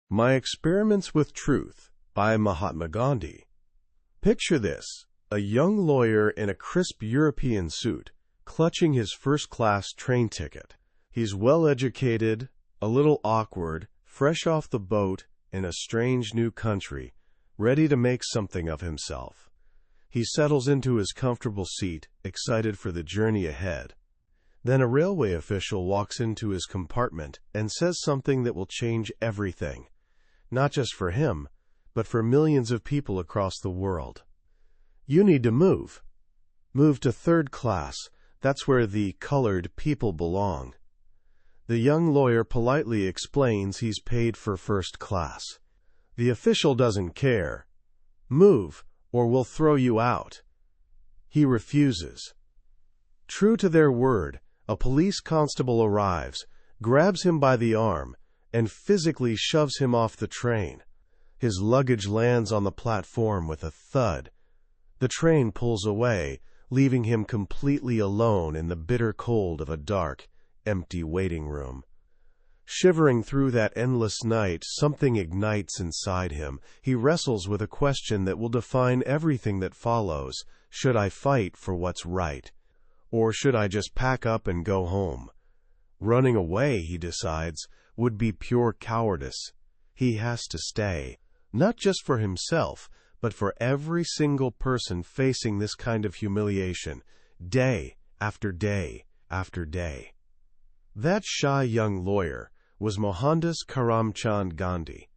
My Experiments with Truth by Mahatma Gandhi. Picture this, a young lawyer in a crisp European suit, clutching his first-class train ticket. He's well-educated, a little awkward, fresh off the boat in a strange new country, ready to make something of himself. He settles into his comfortable seat, excited for the journey ahead. Then a railway official walks into his compartment and says something that will change everything. Not just for him, but for millions of people across the world. You need to move. Move to third class. That's where the colored people belong. The young lawyer politely explains he's paid for first class. The official doesn't care. Move, or we'll throw you out. He refuses. True to their word, a police constable arrives, grabs him by the arm, and physically shoves him off the train. His luggage lands on the platform with a thud. The train pulls away, leaving him completely alone in the bitter cold of a dark, empty waiting room. Shivering through that endless night, something ignites inside him. He wrestles with a question that will define everything that follows. Should I fight for what's right? Or should I just pack up and go home? Running away, he decides, would be pure cowardice. He has to stay, not just for himself, but for every single person facing this kind of humiliation, day after day after day. That shy young lawyer was Mohandas Karamchand Gandhi,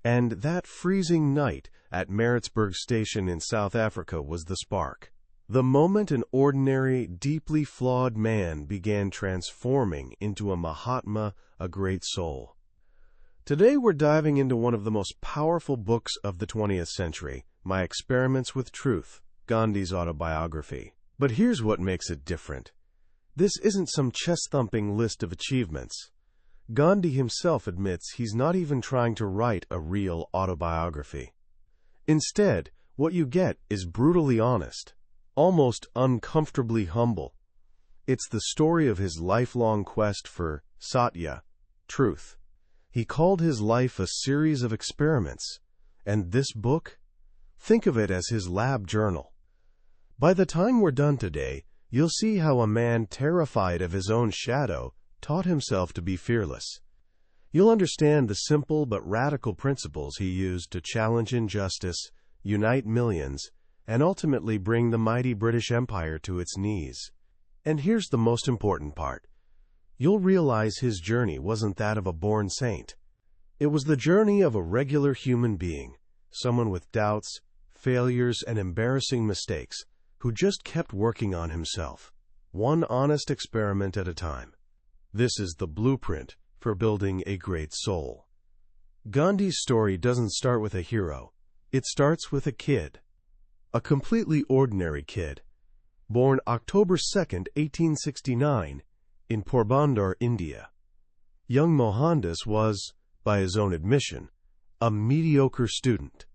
and that freezing night at Maritzburg Station in South Africa was the spark. The moment an ordinary, deeply flawed man began transforming into a Mahatma, a great soul. Today we're diving into one of the most powerful books of the 20th century, My Experiments with Truth, Gandhi's autobiography. But here's what makes it different. This isn't some chest-thumping list of achievements. Gandhi himself admits he's not even trying to write a real autobiography. Instead, what you get is brutally honest, almost uncomfortably humble. It's the story of his lifelong quest for Satya, truth. He called his life a series of experiments, and this book, think of it as his lab journal. By the time we're done today, you'll see how a man terrified of his own shadow taught himself to be fearless. You'll understand the simple but radical principles he used to challenge injustice, unite millions, and ultimately bring the mighty British Empire to its knees. And here's the most important part. You'll realize his journey wasn't that of a born saint. It was the journey of a regular human being, someone with doubts, failures, and embarrassing mistakes, who just kept working on himself, one honest experiment at a time. This is the blueprint for building a great soul. Gandhi's story doesn't start with a hero. It starts with a kid. A completely ordinary kid, born October 2nd, 1869, in Porbandar, India. Young Mohandas was, by his own admission, a mediocre student.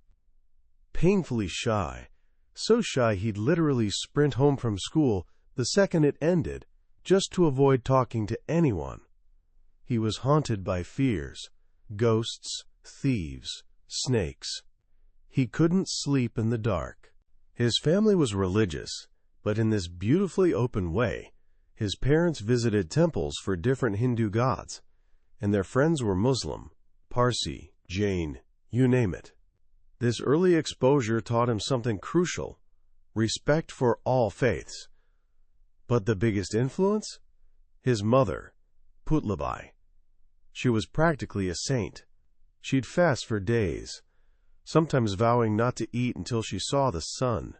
Painfully shy, so shy he'd literally sprint home from school the second it ended, just to avoid talking to anyone. He was haunted by fears, ghosts, thieves, snakes. He couldn't sleep in the dark. His family was religious, but in this beautifully open way. His parents visited temples for different Hindu gods, and their friends were Muslim, Parsi, Jain, you name it. This early exposure taught him something crucial: respect for all faiths. But the biggest influence? His mother, Putlabai. She was practically a saint. She'd fast for days, sometimes vowing not to eat until she saw the sun.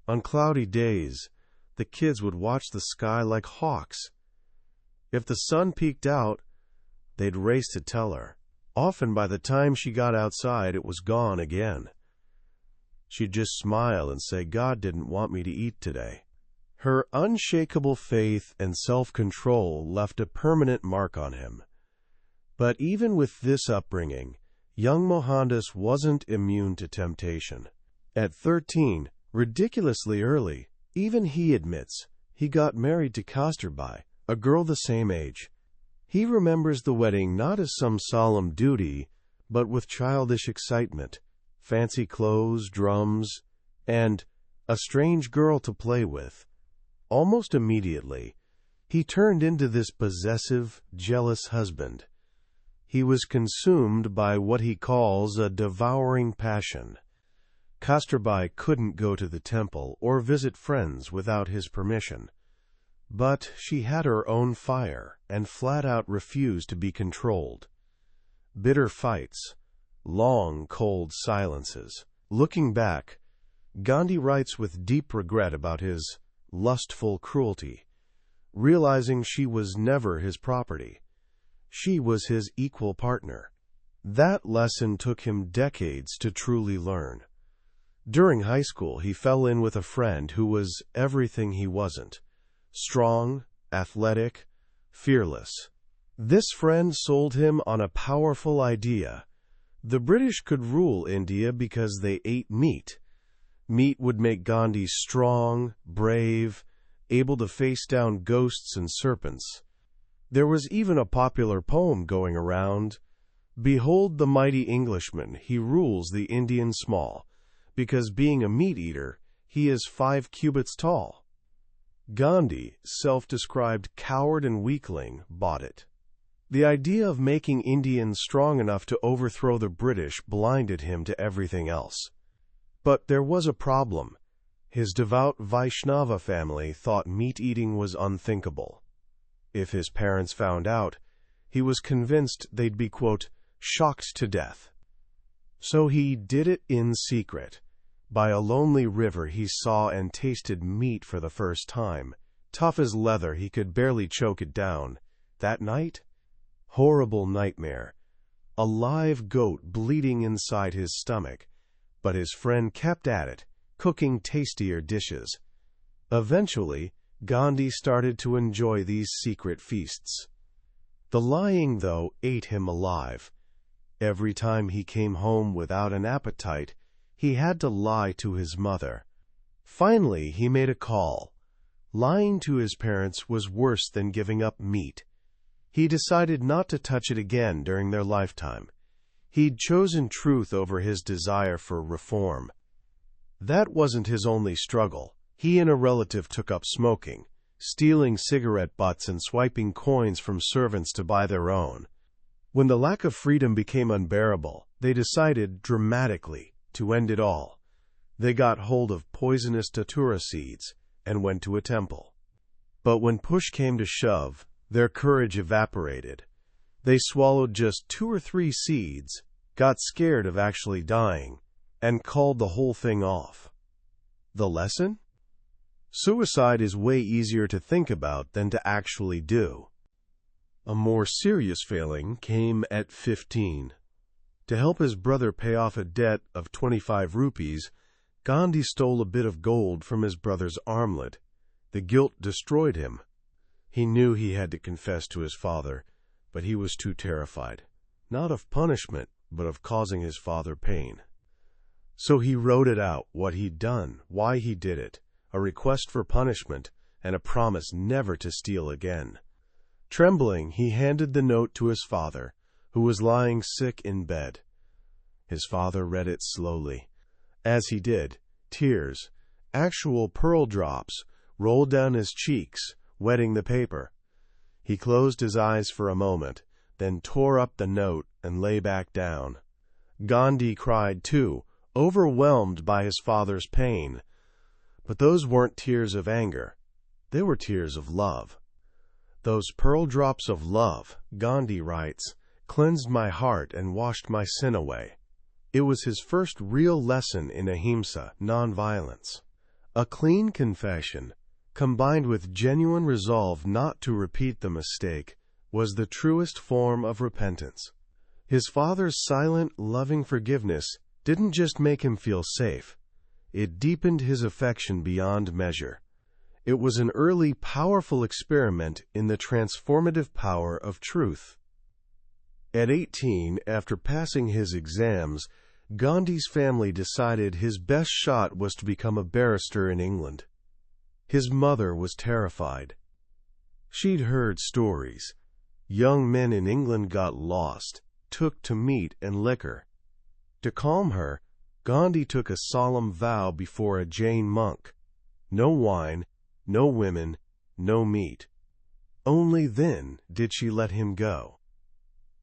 On cloudy days, the kids would watch the sky like hawks. If the sun peeked out, they'd race to tell her. Often by the time she got outside, it was gone again. She'd just smile and say, "God didn't want me to eat today." Her unshakable faith and self-control left a permanent mark on him. But even with this upbringing, young Mohandas wasn't immune to temptation. At 13, ridiculously early, even he admits, he got married to Kasturbai, a girl the same age. He remembers the wedding not as some solemn duty, but with childish excitement, fancy clothes, drums, and a strange girl to play with. Almost immediately, he turned into this possessive, jealous husband. He was consumed by what he calls a devouring passion. Kasturbai couldn't go to the temple or visit friends without his permission. But she had her own fire and flat out refused to be controlled. Bitter fights, long, cold silences. Looking back, Gandhi writes with deep regret about his lustful cruelty, realizing she was never his property. She was his equal partner. That lesson took him decades to truly learn. During high school, he fell in with a friend who was everything he wasn't: strong, athletic, fearless. This friend sold him on a powerful idea. The British could rule India because they ate meat. Meat would make Gandhi strong, brave, able to face down ghosts and serpents. There was even a popular poem going around: "Behold the mighty Englishman, he rules the Indian small, because being a meat-eater, he is 5 cubits tall." Gandhi, self-described coward and weakling, bought it. The idea of making Indians strong enough to overthrow the British blinded him to everything else. But there was a problem. His devout Vaishnava family thought meat-eating was unthinkable. If his parents found out, he was convinced they'd be, quote, shocked to death. So he did it in secret. By a lonely river he saw and tasted meat for the first time. Tough as leather, he could barely choke it down. That night? Horrible nightmare. A live goat bleeding inside his stomach. But his friend kept at it, cooking tastier dishes. Eventually, Gandhi started to enjoy these secret feasts. The lying, though, ate him alive. Every time he came home without an appetite, he had to lie to his mother. Finally, he made a call. Lying to his parents was worse than giving up meat. He decided not to touch it again during their lifetime. He'd chosen truth over his desire for reform. That wasn't his only struggle. He and a relative took up smoking, stealing cigarette butts and swiping coins from servants to buy their own. When the lack of freedom became unbearable, they decided, dramatically, to end it all. They got hold of poisonous datura seeds and went to a temple. But when push came to shove, their courage evaporated. They swallowed just 2 or 3 seeds, got scared of actually dying, and called the whole thing off. The lesson? Suicide is way easier to think about than to actually do. A more serious failing came at 15. To help his brother pay off a debt of 25 rupees, Gandhi stole a bit of gold from his brother's armlet. The guilt destroyed him. He knew he had to confess to his father, but he was too terrified, not of punishment, but of causing his father pain. So he wrote it out, what he'd done, why he did it, a request for punishment, and a promise never to steal again. Trembling, he handed the note to his father, who was lying sick in bed. His father read it slowly. As he did, tears, actual pearl drops, rolled down his cheeks, wetting the paper. He closed his eyes for a moment, then tore up the note and lay back down. Gandhi cried too, overwhelmed by his father's pain. But those weren't tears of anger. They were tears of love. Those pearl drops of love, Gandhi writes, cleansed my heart and washed my sin away. It was his first real lesson in ahimsa, nonviolence. A clean confession, combined with genuine resolve not to repeat the mistake, was the truest form of repentance. His father's silent, loving forgiveness didn't just make him feel safe. It deepened his affection beyond measure. It was an early, powerful experiment in the transformative power of truth. At 18, after passing his exams, Gandhi's family decided his best shot was to become a barrister in England. His mother was terrified. She'd heard stories. Young men in England got lost, took to meat and liquor. To calm her, Gandhi took a solemn vow before a Jain monk: no wine, no women, no meat. Only then did she let him go.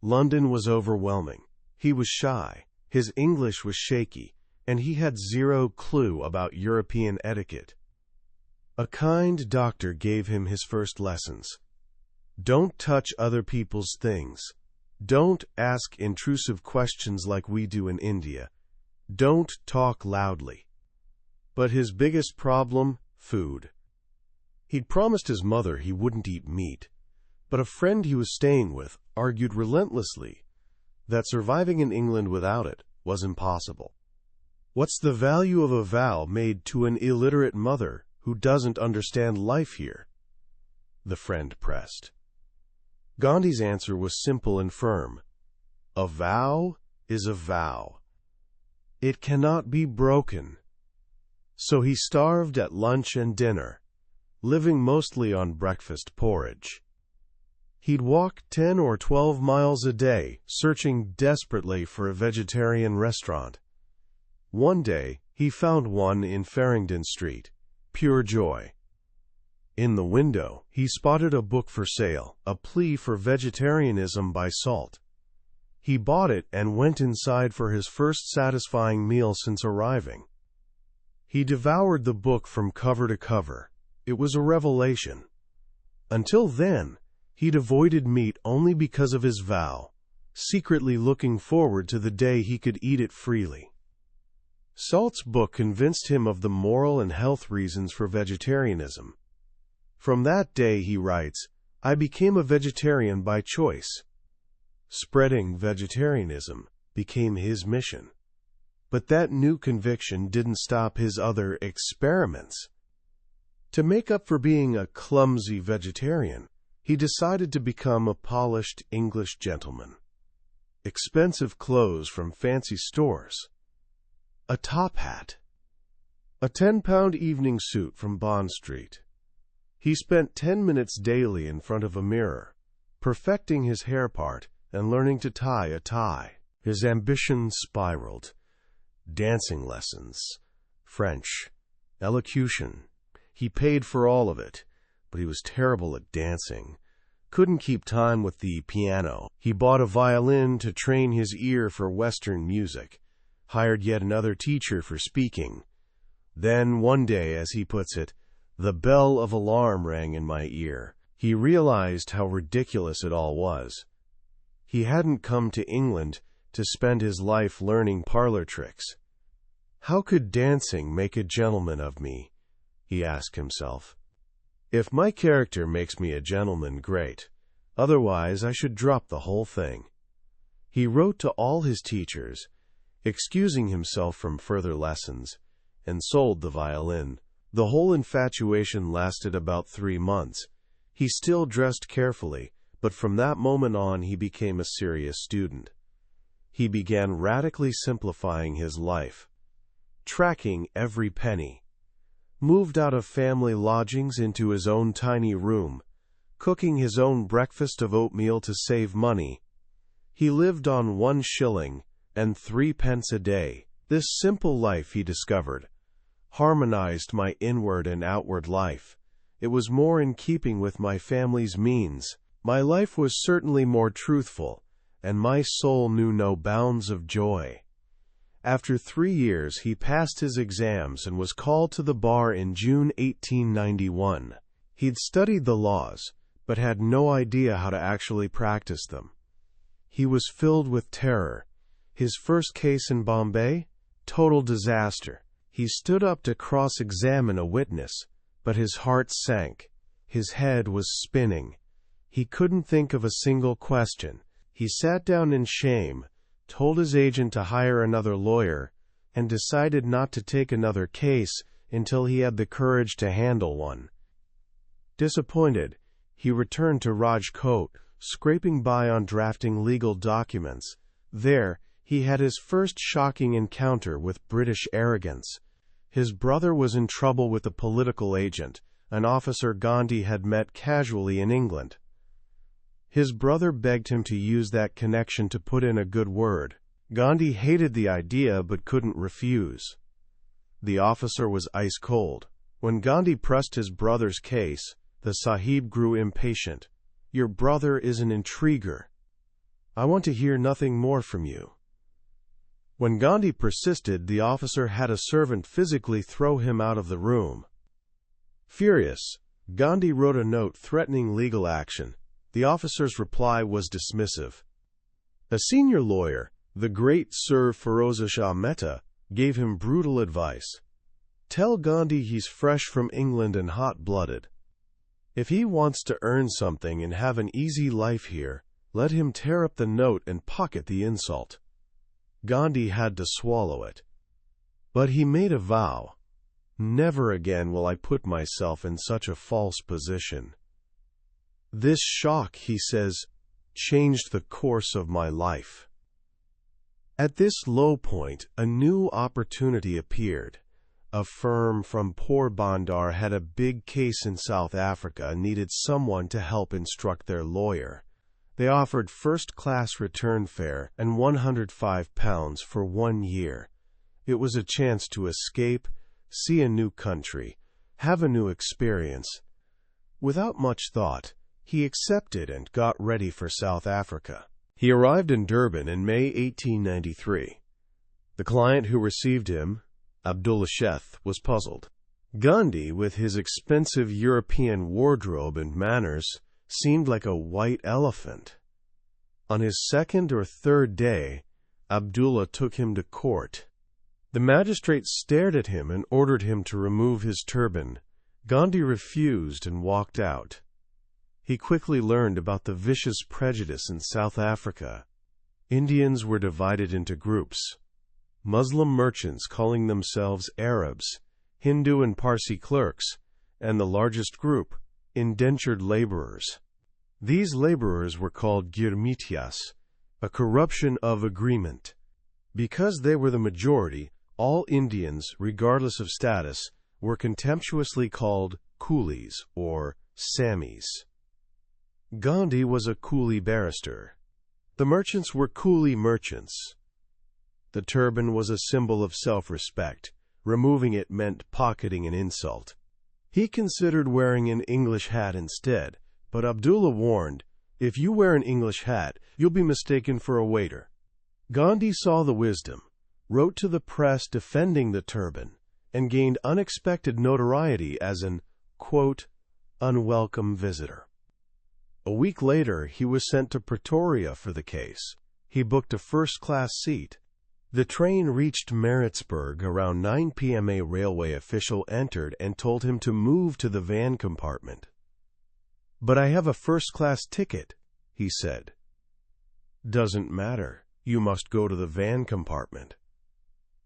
London was overwhelming. He was shy, his English was shaky, and he had zero clue about European etiquette. A kind doctor gave him his first lessons. Don't touch other people's things. Don't ask intrusive questions like we do in India. Don't talk loudly. But his biggest problem? Food. He'd promised his mother he wouldn't eat meat, but a friend he was staying with argued relentlessly that surviving in England without it was impossible. What's the value of a vow made to an illiterate mother who doesn't understand life here? The friend pressed. Gandhi's answer was simple and firm. A vow is a vow. It cannot be broken. So he starved at lunch and dinner, living mostly on breakfast porridge. He'd walk 10 or 12 miles a day, searching desperately for a vegetarian restaurant. One day, he found one in Farringdon Street. Pure joy. In the window, he spotted a book for sale, A Plea for Vegetarianism by Salt. He bought it and went inside for his first satisfying meal since arriving. He devoured the book from cover to cover. It was a revelation. Until then, he'd avoided meat only because of his vow, secretly looking forward to the day he could eat it freely. Salt's book convinced him of the moral and health reasons for vegetarianism. From that day, he writes, I became a vegetarian by choice. Spreading vegetarianism became his mission. But that new conviction didn't stop his other experiments. To make up for being a clumsy vegetarian, he decided to become a polished English gentleman. Expensive clothes from fancy stores. A top hat. A 10-pound evening suit from Bond Street. He spent 10 minutes daily in front of a mirror, perfecting his hair part and learning to tie a tie. His ambition spiraled. Dancing lessons, French, elocution. He paid for all of it, but he was terrible at dancing. Couldn't keep time with the piano. He bought a violin to train his ear for Western music, hired yet another teacher for speaking. Then, one day, as he puts it, the bell of alarm rang in my ear. He realized how ridiculous it all was. He hadn't come to England to spend his life learning parlor tricks. How could dancing make a gentleman of me? He asked himself. If my character makes me a gentleman, great. Otherwise, I should drop the whole thing. He wrote to all his teachers, excusing himself from further lessons, and sold the violin. The whole infatuation lasted about 3 months. He still dressed carefully, but from that moment on he became a serious student. He began radically simplifying his life, tracking every penny, moved out of family lodgings into his own tiny room, cooking his own breakfast of oatmeal to save money. He lived on 1 shilling and 3 pence a day. This simple life, he discovered, harmonized my inward and outward life. It was more in keeping with my family's means. My life was certainly more truthful, and my soul knew no bounds of joy. After 3 years, he passed his exams and was called to the bar in June 1891. He'd studied the laws, but had no idea how to actually practice them. He was filled with terror. His first case in Bombay? Total disaster. He stood up to cross-examine a witness, but his heart sank. His head was spinning. He couldn't think of a single question. He sat down in shame, told his agent to hire another lawyer, and decided not to take another case until he had the courage to handle one. Disappointed, he returned to Rajkot, scraping by on drafting legal documents. There, he had his first shocking encounter with British arrogance. His brother was in trouble with a political agent, an officer Gandhi had met casually in England. His brother begged him to use that connection to put in a good word. Gandhi hated the idea but couldn't refuse. The officer was ice cold. When Gandhi pressed his brother's case, the Sahib grew impatient. "Your brother is an intriguer. I want to hear nothing more from you." When Gandhi persisted, the officer had a servant physically throw him out of the room. Furious, Gandhi wrote a note threatening legal action. The officer's reply was dismissive. A senior lawyer, the great Sir Feroza Shah Mehta, gave him brutal advice. "Tell Gandhi he's fresh from England and hot-blooded. If he wants to earn something and have an easy life here, let him tear up the note and pocket the insult." Gandhi had to swallow it. But he made a vow. "Never again will I put myself in such a false position. This shock," he says, "changed the course of my life." At this low point, a new opportunity appeared. A firm from Porbandar had a big case in South Africa and needed someone to help instruct their lawyer. They offered first-class return fare and £105 for 1 year. It was a chance to escape, see a new country, have a new experience. Without much thought, he accepted and got ready for South Africa. He arrived in Durban in May 1893. The client who received him, Abdullah Sheth, was puzzled. Gandhi, with his expensive European wardrobe and manners, seemed like a white elephant. On his second or third day, Abdullah took him to court. The magistrate stared at him and ordered him to remove his turban. Gandhi refused and walked out. He quickly learned about the vicious prejudice in South Africa. Indians were divided into groups. Muslim merchants calling themselves Arabs, Hindu and Parsi clerks, and the largest group, indentured laborers. These laborers were called girmitias, a corruption of agreement. Because they were the majority, all Indians, regardless of status, were contemptuously called coolies or Sammis. Gandhi was a coolie barrister. The merchants were coolie merchants. The turban was a symbol of self-respect. Removing it meant pocketing an insult. He considered wearing an English hat instead, but Abdullah warned, "If you wear an English hat, you'll be mistaken for a waiter." Gandhi saw the wisdom, wrote to the press defending the turban, and gained unexpected notoriety as an, quote, unwelcome visitor. A week later, he was sent to Pretoria for the case. He booked a first-class seat. The train reached Maritzburg around 9 p.m. A railway official entered and told him to move to the van compartment. "But I have a first-class ticket," he said. "Doesn't matter. You must go to the van compartment."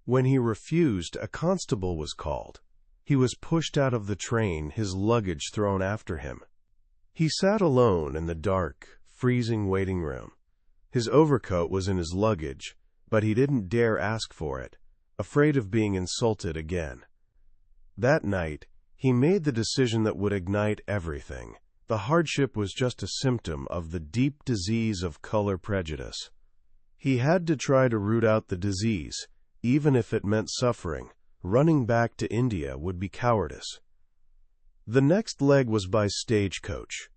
When he refused, a constable was called. He was pushed out of the train, his luggage thrown after him. He sat alone in the dark, freezing waiting room. His overcoat was in his luggage, but he didn't dare ask for it, afraid of being insulted again. That night, he made the decision that would ignite everything. The hardship was just a symptom of the deep disease of color prejudice. He had to try to root out the disease, even if it meant suffering. Running back to India would be cowardice. The next leg was by stagecoach.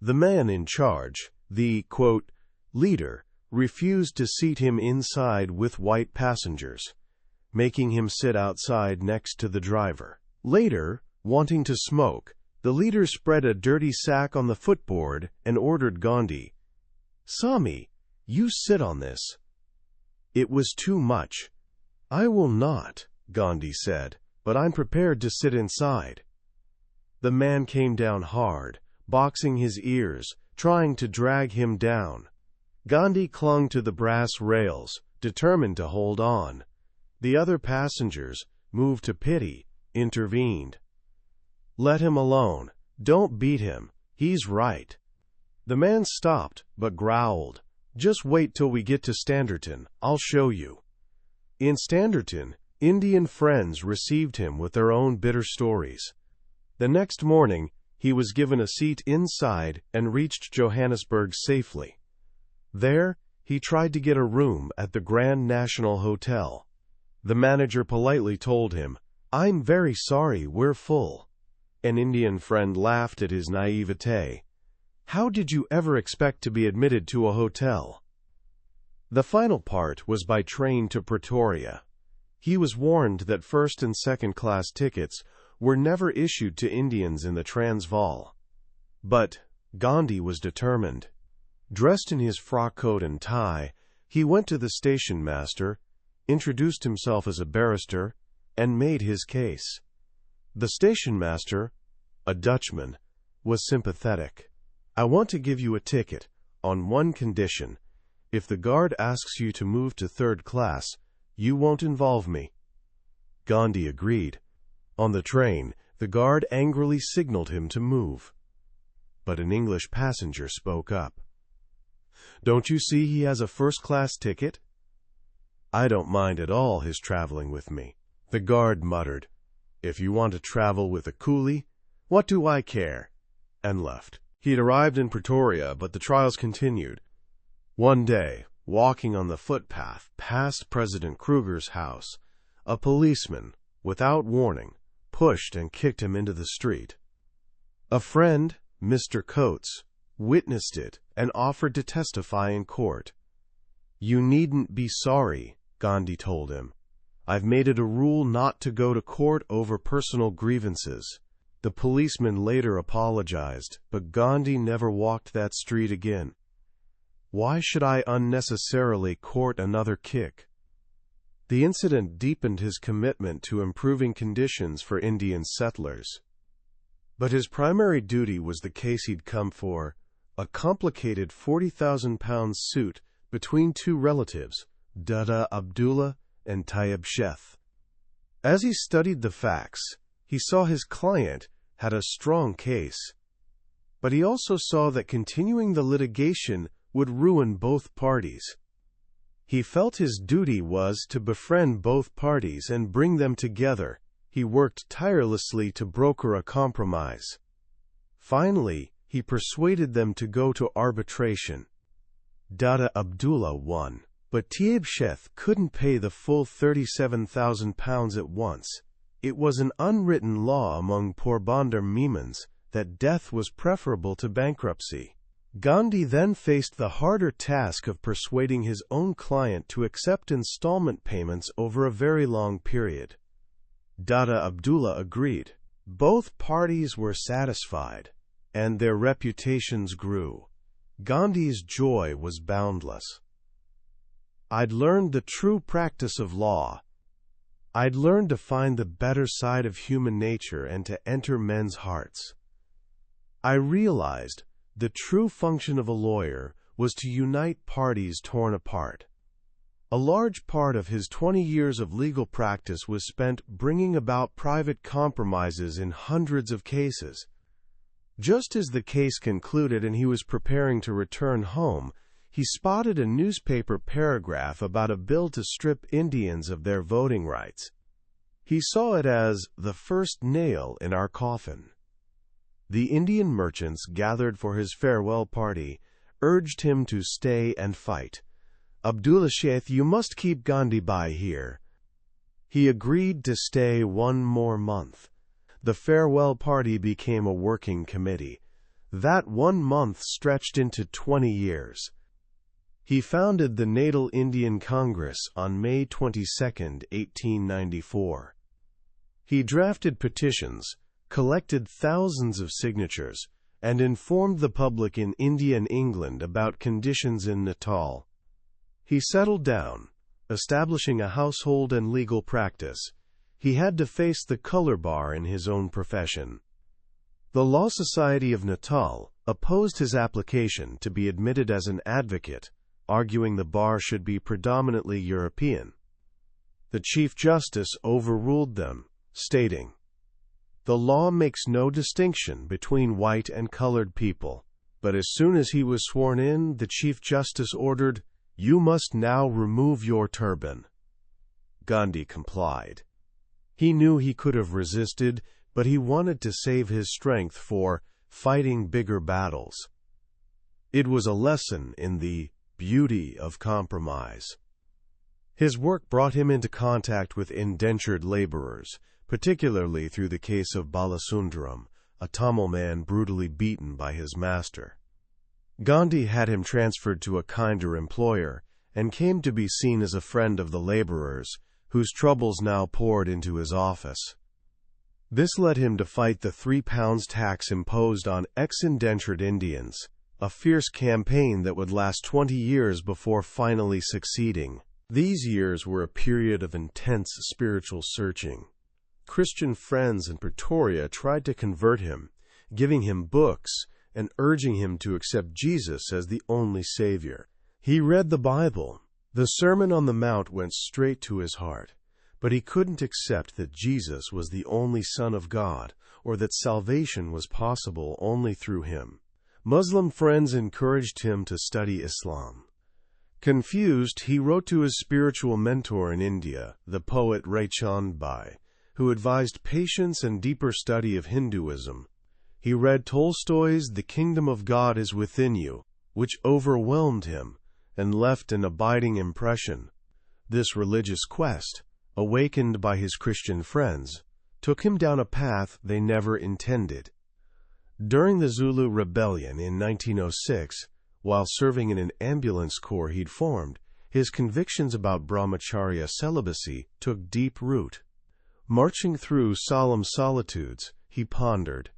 The man in charge, the, quote, leader, refused to seat him inside with white passengers, making him sit outside next to the driver. Later, wanting to smoke, the leader spread a dirty sack on the footboard and ordered Gandhi, "Sami, you sit on this." It was too much. "I will not," Gandhi said, "but I'm prepared to sit inside." The man came down hard, boxing his ears, trying to drag him down. Gandhi clung to the brass rails, determined to hold on. The other passengers, moved to pity, intervened. "Let him alone. Don't beat him. He's right." The man stopped, but growled, "Just wait till we get to Standerton. I'll show you." In Standerton, Indian friends received him with their own bitter stories. The next morning, He was given a seat inside and reached Johannesburg safely. There, he tried to get a room at the Grand National Hotel. The manager politely told him, "I'm very sorry, we're full." An Indian friend laughed at his naivete. "How did you ever expect to be admitted to a hotel?" The final part was by train to Pretoria. He was warned that first and second class tickets were never issued to Indians in the Transvaal. But Gandhi was determined. Dressed in his frock coat and tie, he went to the station master, introduced himself as a barrister, and made his case. The station master, a Dutchman, was sympathetic. "I want to give you a ticket, on one condition. If the guard asks you to move to third class, you won't involve me." Gandhi agreed. On the train, the guard angrily signaled him to move. But an English passenger spoke up. "Don't you see he has a first-class ticket?" "I don't mind at all his traveling with me." The guard muttered, "If you want to travel with a coolie, what do I care?" and left. He had arrived in Pretoria, but the trials continued. One day, walking on the footpath past President Kruger's house, a policeman, without warning, pushed and kicked him into the street. A friend, Mr. Coates, witnessed it and offered to testify in court. "You needn't be sorry," Gandhi told him. "I've made it a rule not to go to court over personal grievances." The policeman later apologized, but Gandhi never walked that street again. Why should I unnecessarily court another kick? The incident deepened his commitment to improving conditions for Indian settlers. But his primary duty was the case he'd come for, a complicated 40,000-pound suit between two relatives, Dada Abdullah and Tayyib Sheth. As he studied the facts, he saw his client had a strong case. But he also saw that continuing the litigation would ruin both parties. He felt his duty was to befriend both parties and bring them together. He worked tirelessly to broker a compromise. Finally, he persuaded them to go to arbitration. Dada Abdullah won, but Tayyib Sheth couldn't pay the full £37,000 at once. It was an unwritten law among Porbandar Memons that death was preferable to bankruptcy. Gandhi then faced the harder task of persuading his own client to accept installment payments over a very long period. Dada Abdullah agreed. Both parties were satisfied, and their reputations grew. Gandhi's joy was boundless. "I'd learned the true practice of law. I'd learned to find the better side of human nature and to enter men's hearts. I realized the true function of a lawyer was to unite parties torn apart." A large part of his 20 years of legal practice was spent bringing about private compromises in hundreds of cases. Just as the case concluded and he was preparing to return home, he spotted a newspaper paragraph about a bill to strip Indians of their voting rights. He saw it as the first nail in our coffin. The Indian merchants gathered for his farewell party urged him to stay and fight. "Abdullah Sheth, you must keep Gandhi by here." He agreed to stay one more month. The farewell party became a working committee. That 1 month stretched into 20 years. He founded the Natal Indian Congress on May 22, 1894. He drafted petitions, collected thousands of signatures, and informed the public in India and England about conditions in Natal. He settled down, establishing a household and legal practice. He had to face the color bar in his own profession. The Law Society of Natal opposed his application to be admitted as an advocate, arguing the bar should be predominantly European. The Chief Justice overruled them, stating, "The law makes no distinction between white and colored people." But as soon as he was sworn in, the Chief Justice ordered, "You must now remove your turban." Gandhi complied. He knew he could have resisted, but he wanted to save his strength for fighting bigger battles. It was a lesson in the beauty of compromise. His work brought him into contact with indentured laborers, particularly through the case of Balasundaram, a Tamil man brutally beaten by his master. Gandhi had him transferred to a kinder employer and came to be seen as a friend of the laborers, whose troubles now poured into his office. This led him to fight the £3 tax imposed on ex-indentured Indians, a fierce campaign that would last 20 years before finally succeeding. These years were a period of intense spiritual searching. Christian friends in Pretoria tried to convert him, giving him books and urging him to accept Jesus as the only Savior. He read the Bible. The Sermon on the Mount went straight to his heart, but he couldn't accept that Jesus was the only Son of God, or that salvation was possible only through him. Muslim friends encouraged him to study Islam. Confused, he wrote to his spiritual mentor in India, the poet Raichand Bhai, who advised patience and deeper study of Hinduism. He read Tolstoy's The Kingdom of God is Within You, which overwhelmed him and left an abiding impression. This religious quest, awakened by his Christian friends, took him down a path they never intended. During the Zulu Rebellion in 1906, while serving in an ambulance corps he'd formed, his convictions about brahmacharya celibacy took deep root. Marching through solemn solitudes, he pondered.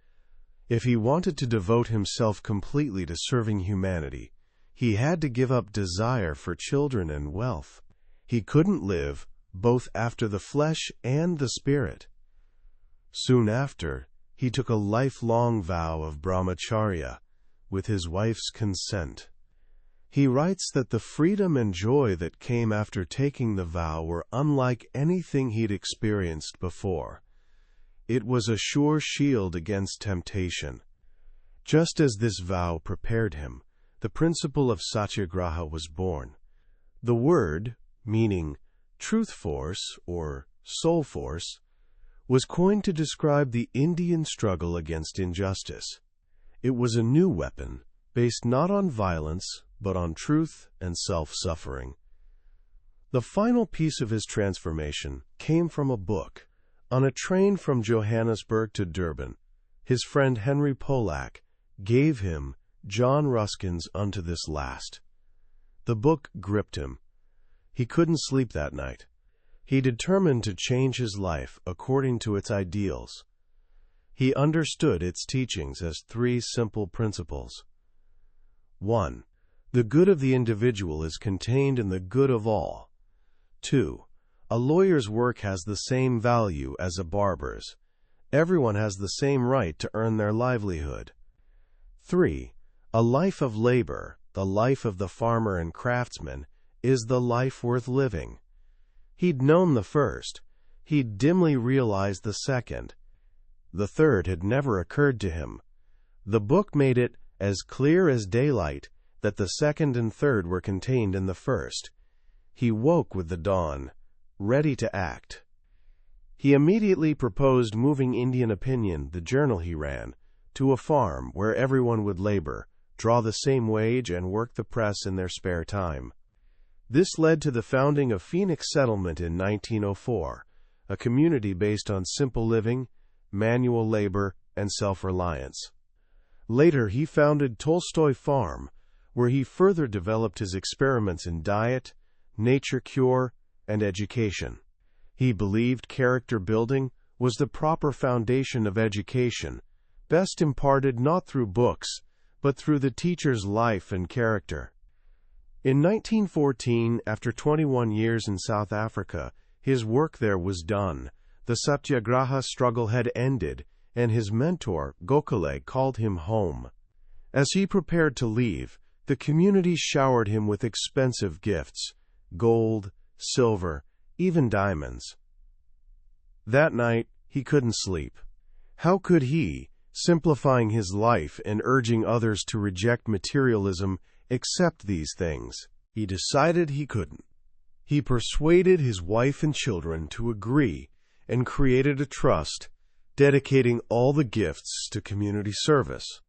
If he wanted to devote himself completely to serving humanity, he had to give up desire for children and wealth. He couldn't live both after the flesh and the spirit. Soon after, he took a lifelong vow of brahmacharya, with his wife's consent. He writes that the freedom and joy that came after taking the vow were unlike anything he'd experienced before. It was a sure shield against temptation. Just as this vow prepared him, the principle of Satyagraha was born. The word, meaning truth force or soul force, was coined to describe the Indian struggle against injustice. It was a new weapon, based not on violence, but on truth and self-suffering. The final piece of his transformation came from a book. On a train from Johannesburg to Durban, his friend Henry Pollack gave him John Ruskin's Unto This Last. The book gripped him. He couldn't sleep that night. He determined to change his life according to its ideals. He understood its teachings as 3 simple principles. 1. The good of the individual is contained in the good of all. 2. A lawyer's work has the same value as a barber's. Everyone has the same right to earn their livelihood. 3. A life of labor, the life of the farmer and craftsman, is the life worth living. He'd known the first. He'd dimly realized the second. The third had never occurred to him. The book made it as clear as daylight that the second and third were contained in the first. He woke with the dawn, ready to act. He immediately proposed moving Indian Opinion, the journal he ran, to a farm where everyone would labor, draw the same wage, and work the press in their spare time. This led to the founding of Phoenix Settlement in 1904, a community based on simple living, manual labor, and self-reliance. Later, he founded Tolstoy Farm, where he further developed his experiments in diet, nature cure, and education. He believed character building was the proper foundation of education, best imparted not through books, but through the teacher's life and character. In 1914, after 21 years in South Africa, his work there was done. The Satyagraha struggle had ended, and his mentor, Gokhale, called him home. As he prepared to leave, the community showered him with expensive gifts, gold, silver, even diamonds. That night, he couldn't sleep. How could he, simplifying his life and urging others to reject materialism, accept these things? He decided he couldn't. He persuaded his wife and children to agree and created a trust dedicating all the gifts to community service.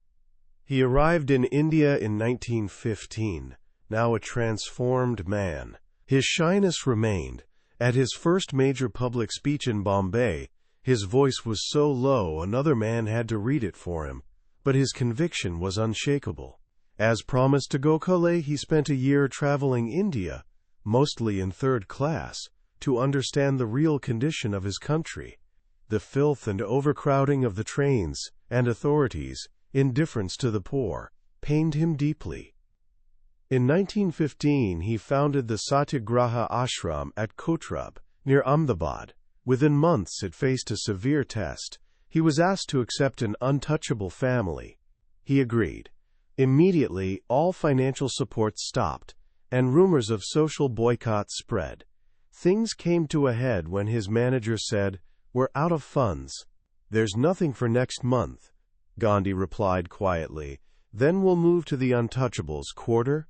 He arrived in India in 1915, now a transformed man. His shyness remained. At his first major public speech in Bombay, his voice was so low another man had to read it for him, but his conviction was unshakable. As promised to Gokhale, he spent a year traveling India, mostly in third class, to understand the real condition of his country. The filth and overcrowding of the trains, and authorities' indifference to the poor, pained him deeply. In 1915, he founded the Satyagraha ashram at Kotrub, near Ahmedabad. Within months, it faced a severe test. He was asked to accept an untouchable family. He agreed. Immediately, all financial support stopped, and rumors of social boycott spread. Things came to a head when his manager said, "We're out of funds." "There's nothing for next month," Gandhi replied quietly. "Then we'll move to the untouchables quarter."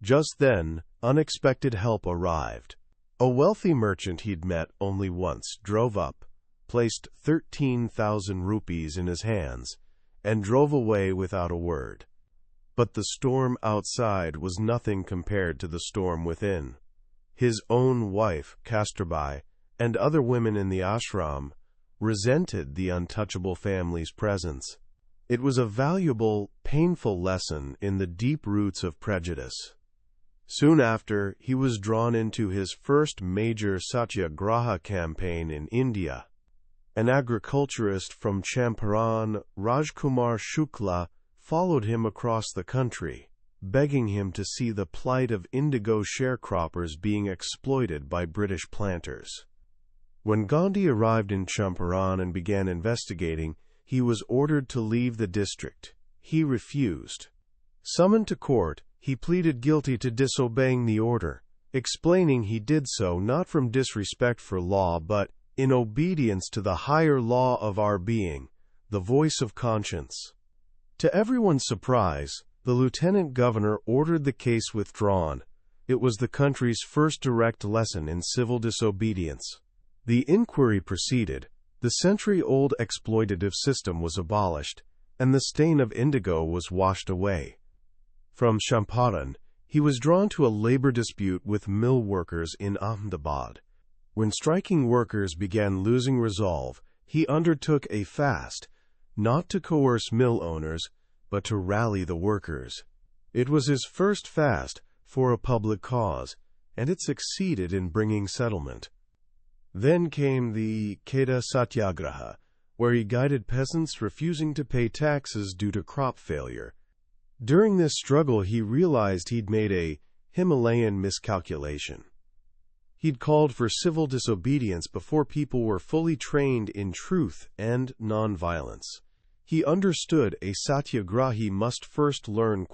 Just then, unexpected help arrived. A wealthy merchant he'd met only once drove up, placed 13,000 rupees in his hands, and drove away without a word. But the storm outside was nothing compared to the storm within. His own wife, Kasturbai, and other women in the ashram resented the untouchable family's presence. It was a valuable, painful lesson in the deep roots of prejudice. Soon after, he was drawn into his first major Satyagraha campaign in India. An agriculturist from Champaran, Rajkumar Shukla, followed him across the country, begging him to see the plight of indigo sharecroppers being exploited by British planters. When Gandhi arrived in Champaran and began investigating, he was ordered to leave the district. He refused. Summoned to court, he pleaded guilty to disobeying the order, explaining he did so not from disrespect for law but in obedience to the higher law of our being, the voice of conscience. To everyone's surprise, the lieutenant governor ordered the case withdrawn. It was the country's first direct lesson in civil disobedience. The inquiry proceeded, the century-old exploitative system was abolished, and the stain of indigo was washed away. From Champaran, he was drawn to a labor dispute with mill workers in Ahmedabad. When striking workers began losing resolve, he undertook a fast, not to coerce mill owners, but to rally the workers. It was his first fast for a public cause, and it succeeded in bringing settlement. Then came the Kheda Satyagraha, where he guided peasants refusing to pay taxes due to crop failure. During this struggle, he realized he'd made a Himalayan miscalculation. He'd called for civil disobedience before people were fully trained in truth and nonviolence. He understood a satyagrahi must first learn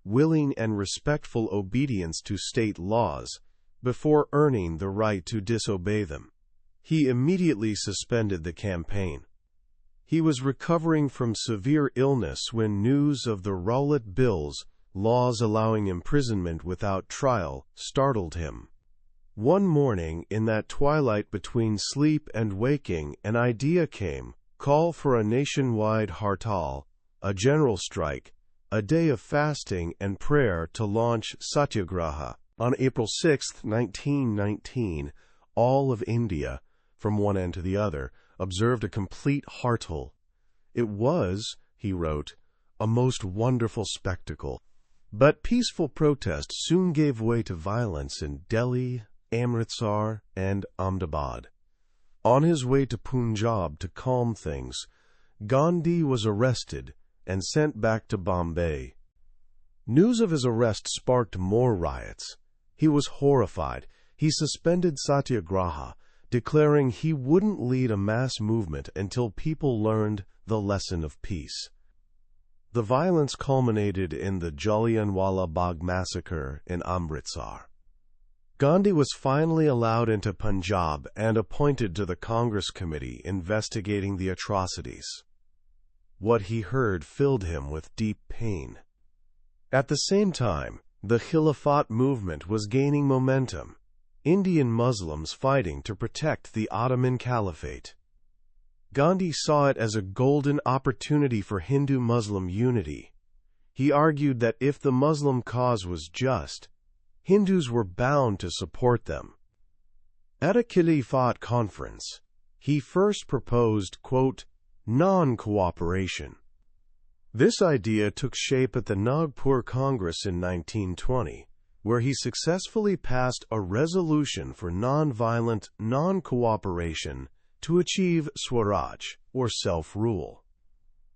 willing and respectful obedience to state laws before earning the right to disobey them. He immediately suspended the campaign. He was recovering from severe illness when news of the Rowlatt Bills, laws allowing imprisonment without trial, startled him. One morning, in that twilight between sleep and waking, an idea came: call for a nationwide hartal, a general strike, a day of fasting and prayer to launch Satyagraha. On April 6, 1919, all of India, from one end to the other, observed a complete hartal. It was, he wrote, a most wonderful spectacle. But peaceful protest soon gave way to violence in Delhi, Amritsar, and Ahmedabad. On his way to Punjab to calm things, Gandhi was arrested and sent back to Bombay. News of his arrest sparked more riots. He was horrified. He suspended Satyagraha, declaring he wouldn't lead a mass movement until people learned the lesson of peace. The violence culminated in the Jallianwala Bagh massacre in Amritsar. Gandhi was finally allowed into Punjab and appointed to the Congress Committee investigating the atrocities. What he heard filled him with deep pain. At the same time, the Khilafat movement was gaining momentum. Indian Muslims fighting to protect the Ottoman Caliphate. Gandhi saw it as a golden opportunity for Hindu-Muslim unity. He argued that if the Muslim cause was just, Hindus were bound to support them. At a Caliphate conference, he first proposed, quote, non-cooperation. This idea took shape at the Nagpur Congress in 1920, where he successfully passed a resolution for non-violent non-cooperation to achieve Swaraj, or self-rule.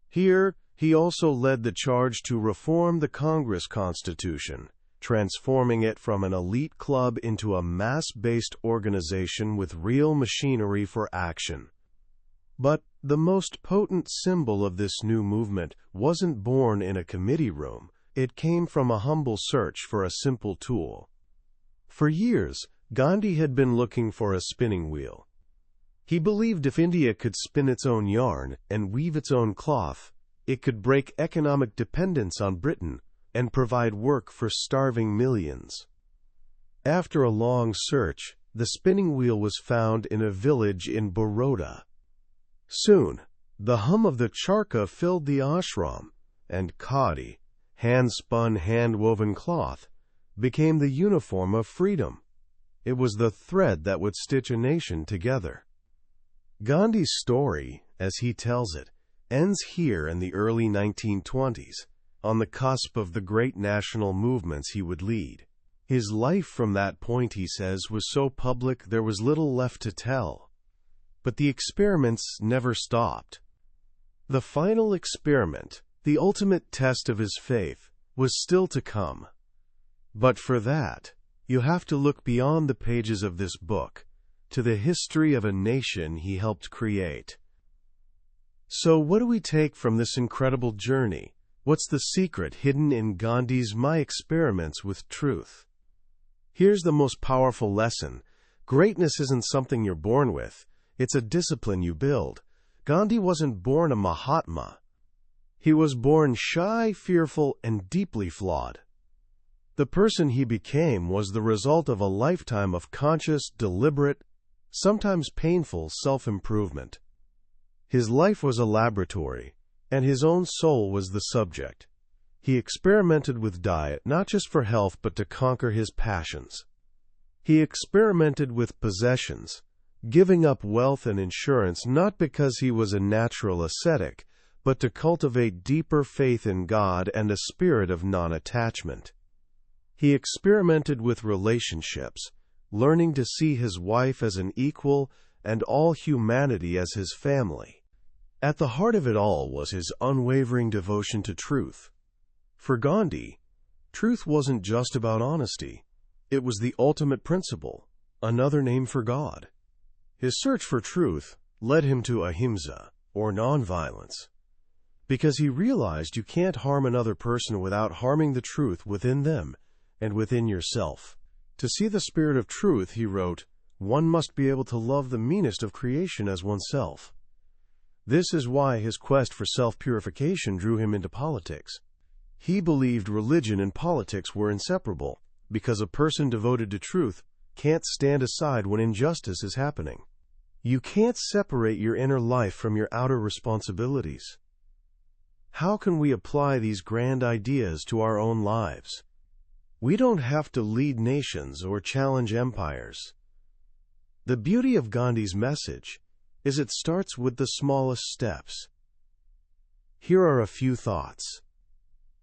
Here, he also led the charge to reform the Congress Constitution, transforming it from an elite club into a mass-based organization with real machinery for action. But the most potent symbol of this new movement wasn't born in a committee room. It came from a humble search for a simple tool. For years, Gandhi had been looking for a spinning wheel. He believed if India could spin its own yarn and weave its own cloth, it could break economic dependence on Britain and provide work for starving millions. After a long search, the spinning wheel was found in a village in Baroda. Soon, the hum of the charkha filled the ashram, and khadi, hand-spun, hand-woven cloth, became the uniform of freedom. It was the thread that would stitch a nation together. Gandhi's story, as he tells it, ends here in the early 1920s, on the cusp of the great national movements he would lead. His life from that point, he says, was so public there was little left to tell. But the experiments never stopped. The final experiment, the ultimate test of his faith, was still to come. But for that, you have to look beyond the pages of this book, to the history of a nation he helped create. So what do we take from this incredible journey? What's the secret hidden in Gandhi's My Experiments with Truth? Here's the most powerful lesson. Greatness isn't something you're born with. It's a discipline you build. Gandhi wasn't born a Mahatma. He was born shy, fearful, and deeply flawed. The person he became was the result of a lifetime of conscious, deliberate, sometimes painful self-improvement. His life was a laboratory, and his own soul was the subject. He experimented with diet, not just for health, but to conquer his passions. He experimented with possessions, giving up wealth and insurance not because he was a natural ascetic, but to cultivate deeper faith in God and a spirit of non-attachment. He experimented with relationships, learning to see his wife as an equal and all humanity as his family. At the heart of it all was his unwavering devotion to truth. For Gandhi, truth wasn't just about honesty. It was the ultimate principle, another name for God. His search for truth led him to ahimsa, or nonviolence, because he realized you can't harm another person without harming the truth within them and within yourself. To see the spirit of truth, he wrote, one must be able to love the meanest of creation as oneself. This is why his quest for self-purification drew him into politics. He believed religion and politics were inseparable, because a person devoted to truth can't stand aside when injustice is happening. You can't separate your inner life from your outer responsibilities. How can we apply these grand ideas to our own lives? We don't have to lead nations or challenge empires. The beauty of Gandhi's message is it starts with the smallest steps. Here are a few thoughts.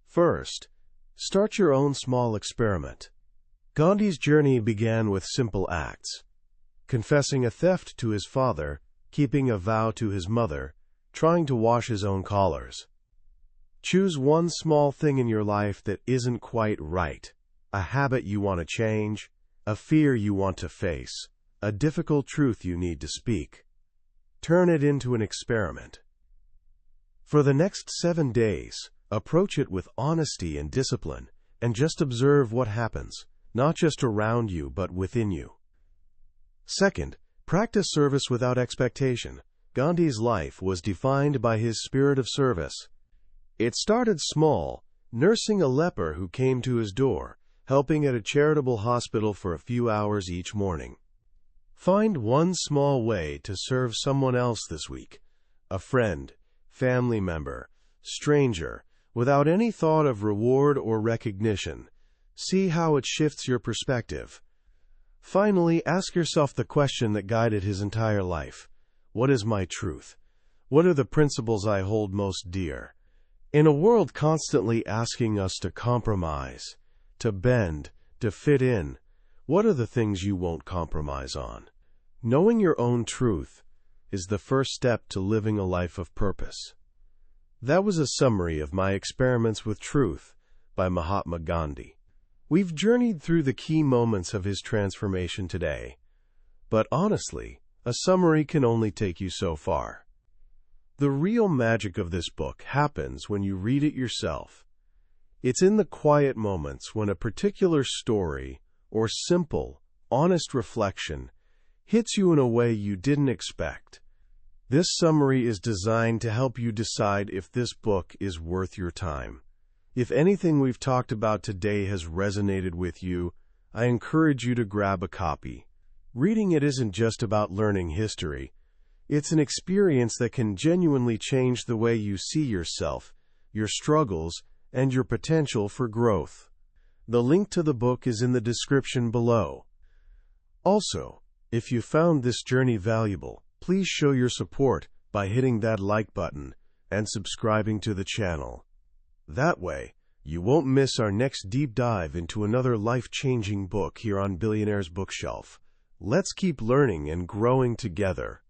First, start your own small experiment. Gandhi's journey began with simple acts: confessing a theft to his father, keeping a vow to his mother, trying to wash his own collars. Choose one small thing in your life that isn't quite right: a habit you want to change, a fear you want to face, a difficult truth you need to speak. Turn it into an experiment. For the next 7 days, approach it with honesty and discipline, and just observe what happens, not just around you, but within you. Second, practice service without expectation. Gandhi's life was defined by his spirit of service. It started small, nursing a leper who came to his door, helping at a charitable hospital for a few hours each morning. Find one small way to serve someone else this week, a friend, family member, stranger, without any thought of reward or recognition. See how it shifts your perspective. Finally, ask yourself the question that guided his entire life. What is my truth? What are the principles I hold most dear? In a world constantly asking us to compromise, to bend, to fit in, what are the things you won't compromise on? Knowing your own truth is the first step to living a life of purpose. That was a summary of my experiments with truth by Mahatma Gandhi. We've journeyed through the key moments of his transformation today, but honestly, a summary can only take you so far. The real magic of this book happens when you read it yourself. It's in the quiet moments when a particular story or simple, honest reflection hits you in a way you didn't expect. This summary is designed to help you decide if this book is worth your time. If anything we've talked about today has resonated with you, I encourage you to grab a copy. Reading it isn't just about learning history. It's an experience that can genuinely change the way you see yourself, your struggles, and your potential for growth. The link to the book is in the description below. Also, if you found this journey valuable, please show your support by hitting that like button and subscribing to the channel. That way, you won't miss our next deep dive into another life-changing book here on Billionaire's Bookshelf. Let's keep learning and growing together.